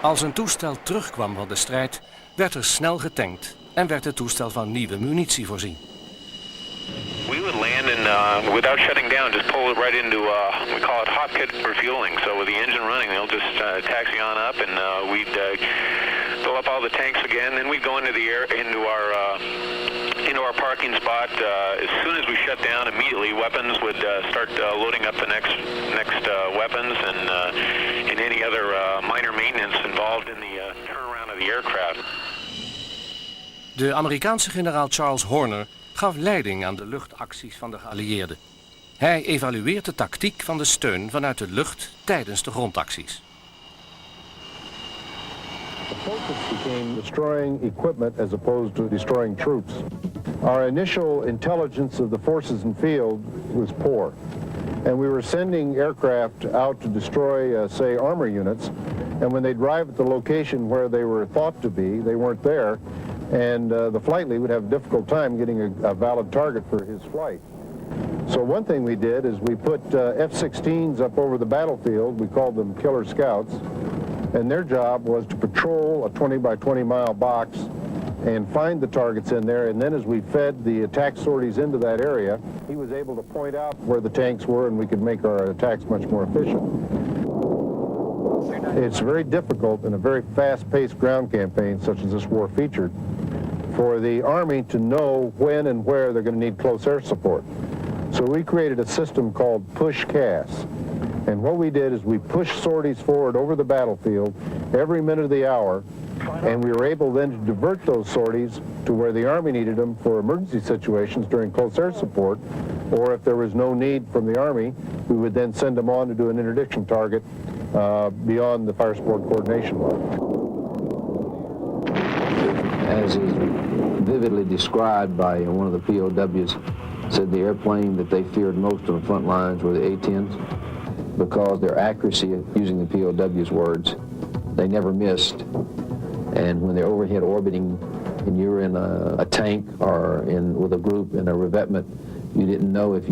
Als een toestel terugkwam van de strijd, werd er snel getankt en werd het toestel van nieuwe munitie voorzien. We would land and without shutting down, just pull it right into, we call it hot pit refueling. So with the engine running, they'll just taxi on up and we'd fill up all the tanks again. Then we'd go into the air, into our parking spot. As soon as we shut down, immediately weapons would start loading up the next weapons and any other minor maintenance involved in the turnaround of the aircraft. De Amerikaanse generaal Charles Horner gaf leiding aan de luchtacties van de geallieerden. Hij evalueert de tactiek van de steun vanuit de lucht tijdens de grondacties. The focus became destroying equipment as opposed to destroying troops. Our initial intelligence of the forces in field was poor. And we were sending aircraft out to destroy, say, armor units. And when they'd arrive at the location where they were thought to be, they weren't there. And the flight lead would have a difficult time getting a valid target for his flight. So one thing we did is we put F-16s up over the battlefield. We called them killer scouts. And their job was to patrol a 20 by 20 mile box and find the targets in there. And then as we fed the attack sorties into that area, he was able to point out where the tanks were and we could make our attacks much more efficient. It's very difficult in a very fast-paced ground campaign such as this war featured for the Army to know when and where they're going to need close air support. So we created a system called push CAS. And what we did is we pushed sorties forward over the battlefield every minute of the hour, and we were able then to divert those sorties to where the Army needed them for emergency situations during close air support, or if there was no need from the Army, we would then send them on to do an interdiction target beyond the fire support coordination line. As is vividly described by one of the POWs, said the airplane that they feared most on the front lines were the A-10s because their accuracy, using the POW's words, they never missed. And when they're overhead orbiting and you're in a tank or with a group in a revetment, you didn't know if you